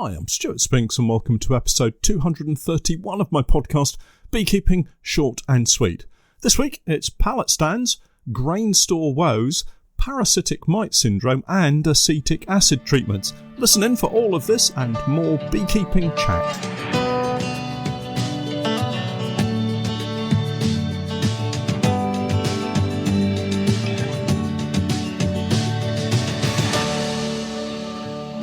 Hi, I'm Stewart Spinks and welcome to episode 231 of my podcast, Beekeeping Short and Sweet. This week it's pallet stands, grain store woes, parasitic mite syndrome and acetic acid treatments. Listen in for all of this and more beekeeping chat.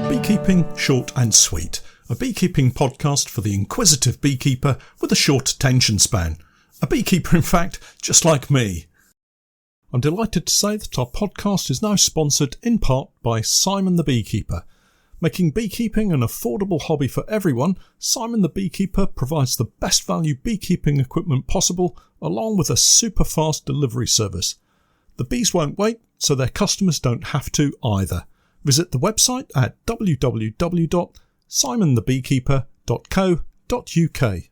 Beekeeping Short and Sweet, a beekeeping podcast for the inquisitive beekeeper with a short attention span. A beekeeper, in fact, just like me. I'm delighted to say that our podcast is now sponsored in part by Simon the Beekeeper. Making beekeeping an affordable hobby for everyone, Simon the Beekeeper provides the best value beekeeping equipment possible, along with a super fast delivery service. The bees won't wait, so their customers don't have to either. Visit the website at www.simonthebeekeeper.co.uk.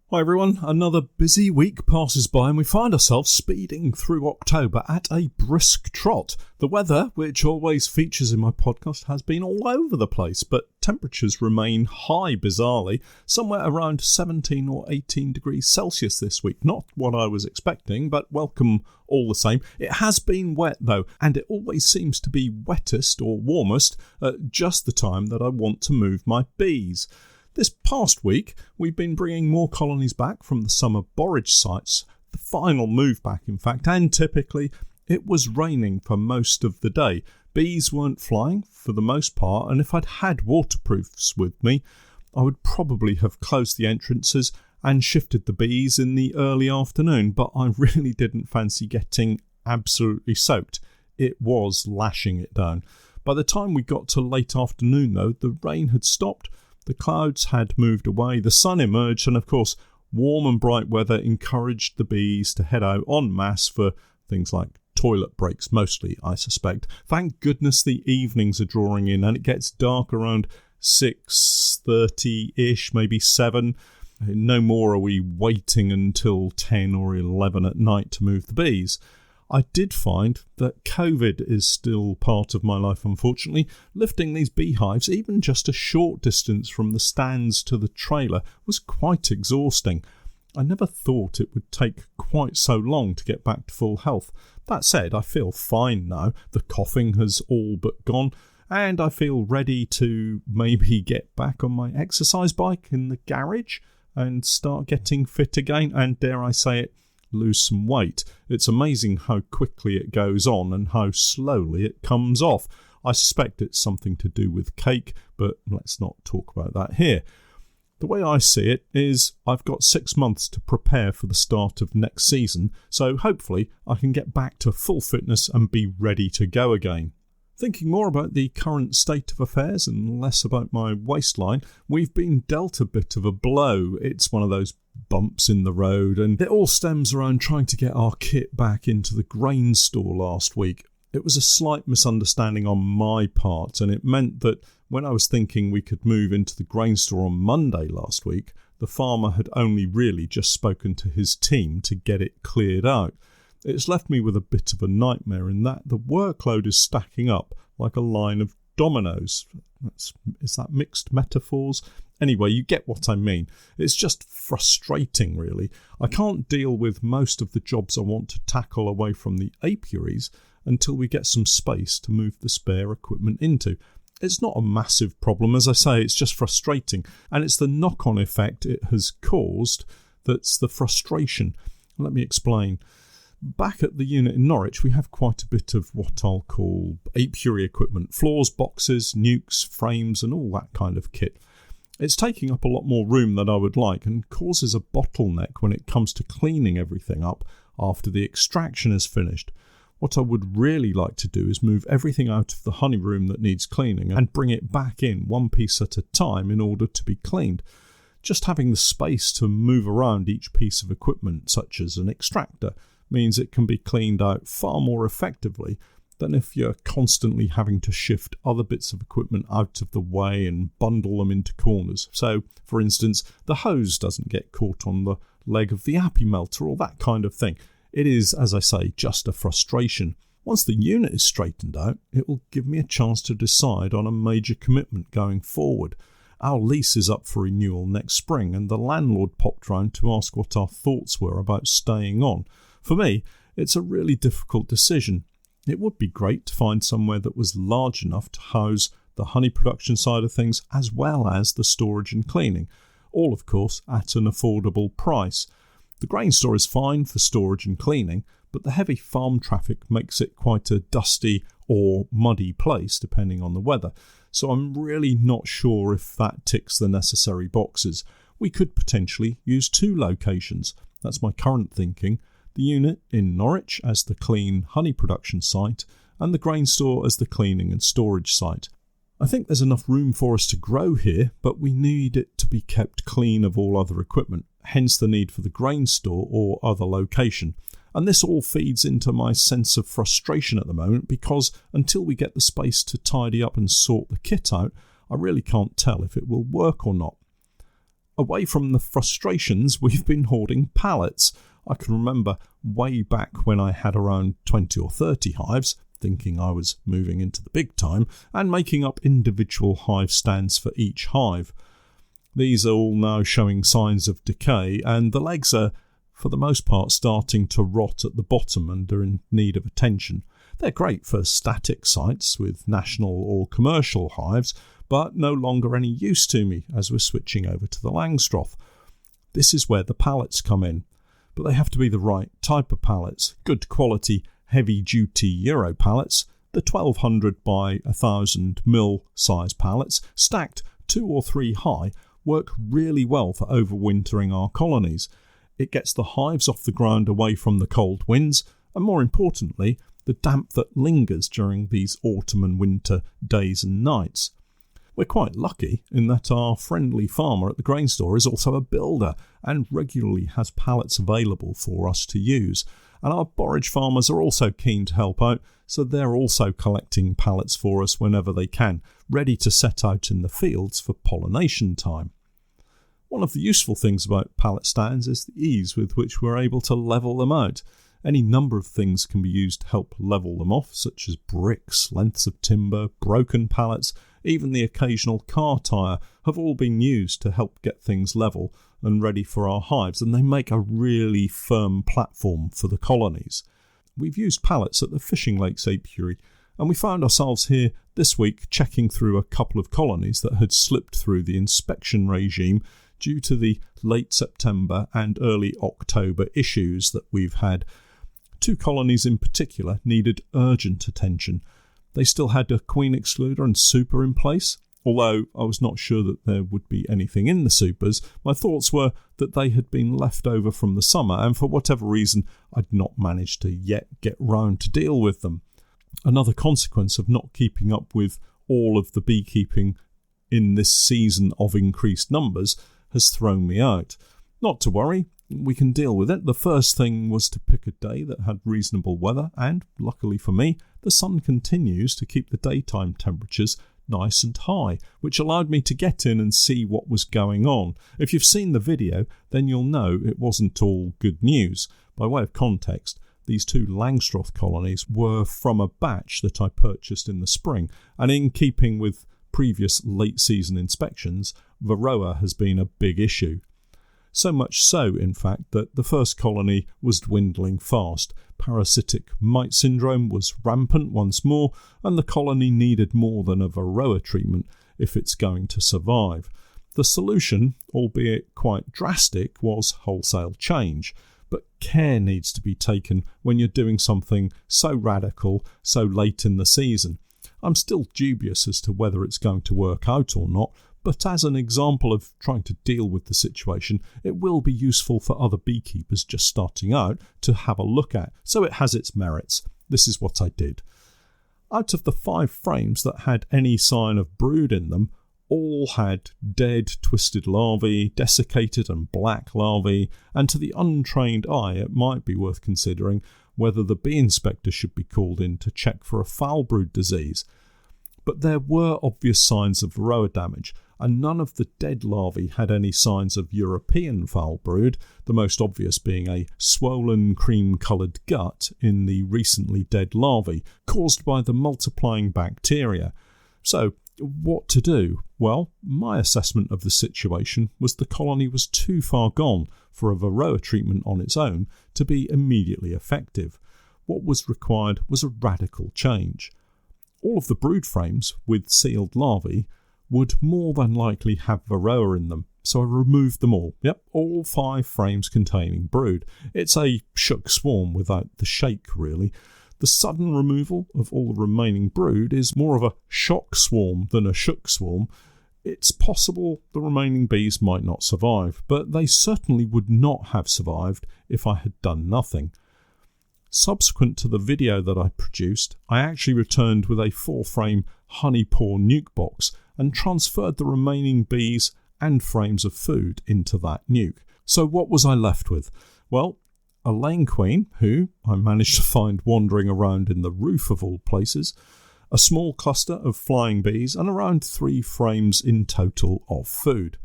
Hi everyone, another busy week passes by and we find ourselves speeding through October at a brisk trot. The weather, which always features in my podcast, has been all over the place, but temperatures remain high bizarrely, somewhere around 17 or 18 degrees Celsius this week. Not what I was expecting, but welcome all the same. It has been wet though, and it always seems to be wettest or warmest at just the time that I want to move my bees. This past week, we've been bringing more colonies back from the summer borage sites, the final move back in fact, and typically it was raining for most of the day. Bees weren't flying for the most part, and if I'd had waterproofs with me, I would probably have closed the entrances and shifted the bees in the early afternoon, but I really didn't fancy getting absolutely soaked. It was lashing it down. By the time we got to late afternoon though, the rain had stopped. The clouds had moved away, the sun emerged, and of course, warm and bright weather encouraged the bees to head out en masse for things like toilet breaks, mostly, I suspect. Thank goodness the evenings are drawing in, and it gets dark around 6:30-ish, maybe 7. No more are we waiting until 10 or 11 at night to move the bees. I did find that COVID is still part of my life, unfortunately. Lifting these beehives, even just a short distance from the stands to the trailer, was quite exhausting. I never thought it would take quite so long to get back to full health. That said, I feel fine now. The coughing has all but gone, and I feel ready to maybe get back on my exercise bike in the garage and start getting fit again, and dare I say it, lose some weight. It's amazing how quickly it goes on and how slowly it comes off. I suspect it's something to do with cake, but let's not talk about that here. The way I see it is I've got 6 months to prepare for the start of next season, so hopefully I can get back to full fitness and be ready to go again. Thinking more about the current state of affairs and less about my waistline, we've been dealt a bit of a blow. It's one of those bumps in the road, and it all stems around trying to get our kit back into the grain store last week. It was a slight misunderstanding on my part, and it meant that when I was thinking we could move into the grain store on Monday last week, the farmer had only really just spoken to his team to get it cleared out. It's left me with a bit of a nightmare in that the workload is stacking up like a line of dominoes. Is that mixed metaphors? Anyway, you get what I mean. It's just frustrating, really. I can't deal with most of the jobs I want to tackle away from the apiaries until we get some space to move the spare equipment into. It's not a massive problem, as I say, it's just frustrating. And it's the knock-on effect it has caused that's the frustration. Let me explain. Back at the unit in Norwich, we have quite a bit of what I'll call apiary equipment. Floors, boxes, nukes, frames and all that kind of kit. It's taking up a lot more room than I would like and causes a bottleneck when it comes to cleaning everything up after the extraction is finished. What I would really like to do is move everything out of the honey room that needs cleaning and bring it back in one piece at a time in order to be cleaned. Just having the space to move around each piece of equipment, such as an extractor, means it can be cleaned out far more effectively than if you're constantly having to shift other bits of equipment out of the way and bundle them into corners. So, for instance, the hose doesn't get caught on the leg of the appy melter or that kind of thing. It is, as I say, just a frustration. Once the unit is straightened out, it will give me a chance to decide on a major commitment going forward. Our lease is up for renewal next spring, and the landlord popped round to ask what our thoughts were about staying on. For me, it's a really difficult decision. It would be great to find somewhere that was large enough to house the honey production side of things as well as the storage and cleaning, all of course at an affordable price. The grain store is fine for storage and cleaning, but the heavy farm traffic makes it quite a dusty or muddy place depending on the weather, so I'm really not sure if that ticks the necessary boxes. We could potentially use 2 locations. That's my current thinking. The unit in Norwich as the clean honey production site and the grain store as the cleaning and storage site. I think there's enough room for us to grow here, but we need it to be kept clean of all other equipment, hence the need for the grain store or other location. And this all feeds into my sense of frustration at the moment, because until we get the space to tidy up and sort the kit out, I really can't tell if it will work or not. Away from the frustrations, we've been hoarding pallets. I can remember way back when I had around 20 or 30 hives, thinking I was moving into the big time, and making up individual hive stands for each hive. These are all now showing signs of decay, and the legs are, for the most part, starting to rot at the bottom and are in need of attention. They're great for static sites with national or commercial hives, but no longer any use to me as we're switching over to the Langstroth. This is where the pallets come in, but they have to be the right type of pallets, good quality, heavy-duty Euro pallets. The 1200 by 1000 mil size pallets, stacked 2 or 3 high, work really well for overwintering our colonies. It gets the hives off the ground away from the cold winds, and more importantly, the damp that lingers during these autumn and winter days and nights. We're quite lucky in that our friendly farmer at the grain store is also a builder and regularly has pallets available for us to use. And our borage farmers are also keen to help out, so they're also collecting pallets for us whenever they can, ready to set out in the fields for pollination time. One of the useful things about pallet stands is the ease with which we're able to level them out. Any number of things can be used to help level them off, such as bricks, lengths of timber, broken pallets, even the occasional car tyre have all been used to help get things level and ready for our hives, and they make a really firm platform for the colonies. We've used pallets at the fishing lakes apiary, and we found ourselves here this week checking through a couple of colonies that had slipped through the inspection regime due to the late September and early October issues that we've had. 2 colonies in particular needed urgent attention. They still had a queen excluder and super in place. Although I was not sure that there would be anything in the supers, my thoughts were that they had been left over from the summer, and for whatever reason I'd not managed to yet get round to deal with them. Another consequence of not keeping up with all of the beekeeping in this season of increased numbers has thrown me out. Not to worry, we can deal with it. The first thing was to pick a day that had reasonable weather, and luckily for me, the sun continues to keep the daytime temperatures nice and high, which allowed me to get in and see what was going on. If you've seen the video, then you'll know it wasn't all good news. By way of context, these 2 Langstroth colonies were from a batch that I purchased in the spring, and in keeping with previous late season inspections, Varroa has been a big issue. So much so, in fact, that the first colony was dwindling fast. Parasitic Mite syndrome was rampant once more, and the colony needed more than a Varroa treatment if it's going to survive. The solution, albeit quite drastic, was wholesale change. But care needs to be taken when you're doing something so radical so late in the season. I'm still dubious as to whether it's going to work out or not, but as an example of trying to deal with the situation, it will be useful for other beekeepers just starting out to have a look at, so it has its merits. This is what I did. Out of the 5 frames that had any sign of brood in them, all had dead, twisted larvae, desiccated and black larvae, and to the untrained eye it might be worth considering whether the bee inspector should be called in to check for a foul brood disease. but there were obvious signs of varroa damage, and none of the dead larvae had any signs of European foul brood, the most obvious being a swollen cream-coloured gut in the recently dead larvae, caused by the multiplying bacteria. So, what to do? Well, my assessment of the situation was the colony was too far gone for a varroa treatment on its own to be immediately effective. What was required was a radical change. All of the brood frames with sealed larvae would more than likely have varroa in them, so I removed them all. Yep, all 5 frames containing brood. It's a shook swarm without the shake, really. The sudden removal of all the remaining brood is more of a shock swarm than a shook swarm. It's possible the remaining bees might not survive, but they certainly would not have survived if I had done nothing. Subsequent to the video that I produced, I actually returned with a 4-frame honey pour nuke box and transferred the remaining bees and frames of food into that nuke. So what was I left with? Well, a laying queen, who I managed to find wandering around in the roof of all places, a small cluster of flying bees, and around 3 frames in total of food.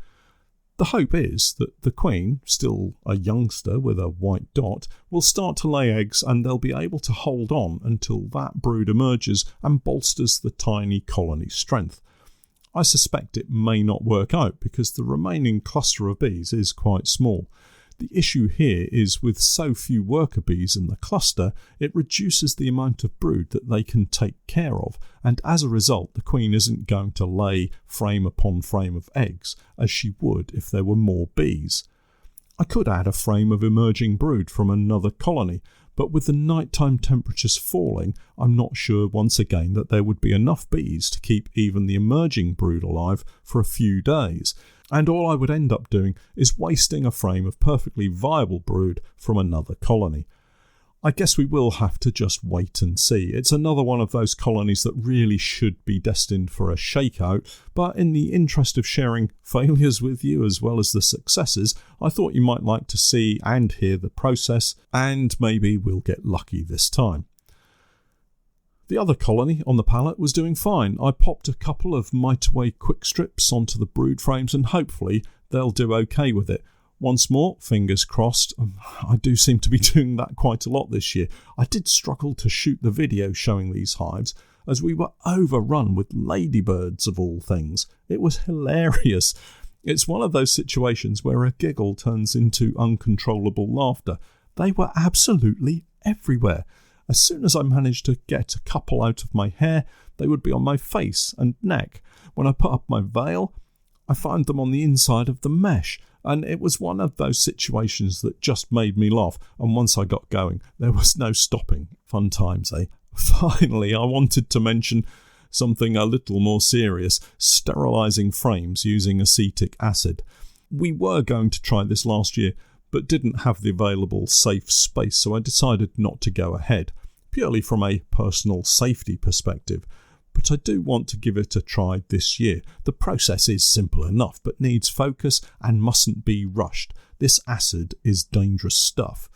The hope is that the queen, still a youngster with a white dot, will start to lay eggs and they'll be able to hold on until that brood emerges and bolsters the tiny colony's strength. I suspect it may not work out because the remaining cluster of bees is quite small. The issue here is with so few worker bees in the cluster, it reduces the amount of brood that they can take care of, and as a result the queen isn't going to lay frame upon frame of eggs as she would if there were more bees. I could add a frame of emerging brood from another colony, but with the nighttime temperatures falling, I'm not sure once again that there would be enough bees to keep even the emerging brood alive for a few days, and all I would end up doing is wasting a frame of perfectly viable brood from another colony. I guess we will have to just wait and see. It's another one of those colonies that really should be destined for a shakeout, but in the interest of sharing failures with you as well as the successes, I thought you might like to see and hear the process, and maybe we'll get lucky this time. The other colony on the pallet was doing fine. I popped a couple of Mite quick strips onto the brood frames and hopefully they'll do okay with it. Once more, fingers crossed. I do seem to be doing that quite a lot this year. I did struggle to shoot the video showing these hives as we were overrun with ladybirds of all things. It was hilarious. It's one of those situations where a giggle turns into uncontrollable laughter. They were absolutely everywhere. As soon as I managed to get a couple out of my hair, they would be on my face and neck. When I put up my veil, I found them on the inside of the mesh, and it was one of those situations that just made me laugh, and once I got going, there was no stopping. Fun times, eh? Finally, I wanted to mention something a little more serious, sterilising frames using acetic acid. We were going to try this last year, but didn't have the available safe space, so I decided not to go ahead, purely from a personal safety perspective. But I do want to give it a try this year. The process is simple enough, but needs focus and mustn't be rushed. This acid is dangerous stuff.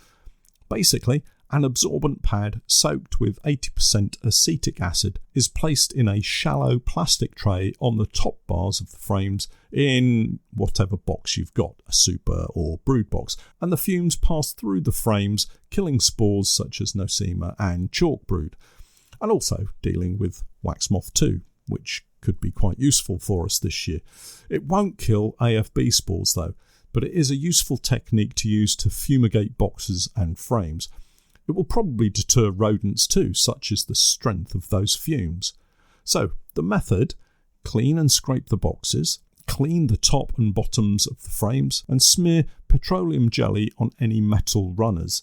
Basically, an absorbent pad soaked with 80% acetic acid is placed in a shallow plastic tray on the top bars of the frames in whatever box you've got, a super or brood box, and the fumes pass through the frames, killing spores such as nosema and chalk brood, and also dealing with wax moth too, which could be quite useful for us this year. It won't kill AFB spores though, but it is a useful technique to use to fumigate boxes and frames. It will probably deter rodents too, such as the strength of those fumes. So, the method: clean and scrape the boxes, clean the top and bottoms of the frames, and smear petroleum jelly on any metal runners.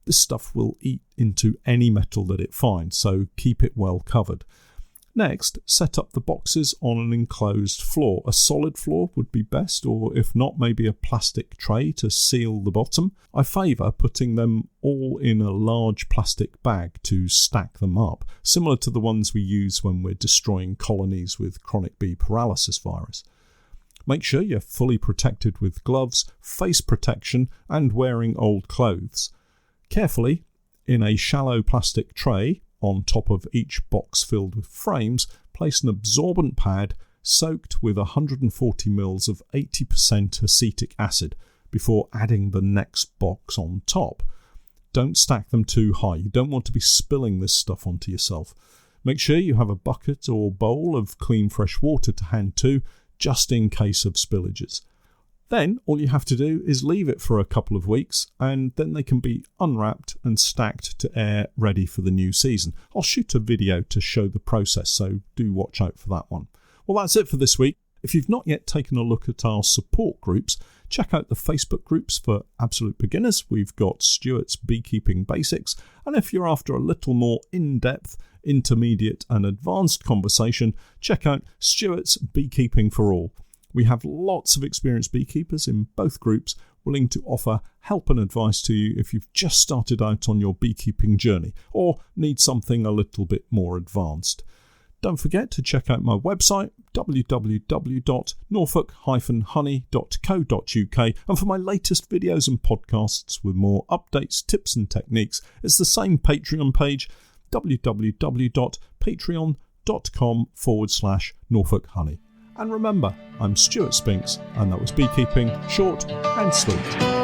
This stuff will eat into any metal that it finds, so keep it well covered. Next, set up the boxes on an enclosed floor. A solid floor would be best, or if not, maybe a plastic tray to seal the bottom. I favour putting them all in a large plastic bag to stack them up, similar to the ones we use when we're destroying colonies with chronic bee paralysis virus. Make sure you're fully protected with gloves, face protection, and wearing old clothes. Carefully, in a shallow plastic tray, on top of each box filled with frames, place an absorbent pad soaked with 140 ml of 80% acetic acid before adding the next box on top. Don't stack them too high. You don't want to be spilling this stuff onto yourself. Make sure you have a bucket or bowl of clean fresh water to hand to, just in case of spillages. Then all you have to do is leave it for a couple of weeks, and then they can be unwrapped and stacked to air ready for the new season. I'll shoot a video to show the process, so do watch out for that one. Well, that's it for this week. If you've not yet taken a look at our support groups, check out the Facebook groups for absolute beginners. We've got Stewart's Beekeeping Basics, and if you're after a little more in-depth, intermediate and advanced conversation, check out Stewart's Beekeeping for All. We have lots of experienced beekeepers in both groups willing to offer help and advice to you if you've just started out on your beekeeping journey or need something a little bit more advanced. Don't forget to check out my website, www.norfolk-honey.co.uk, and for my latest videos and podcasts with more updates, tips and techniques, it's the same Patreon page, www.patreon.com/Norfolk Honey. And remember, I'm Stewart Spinks, and that was Beekeeping Short and Sweet.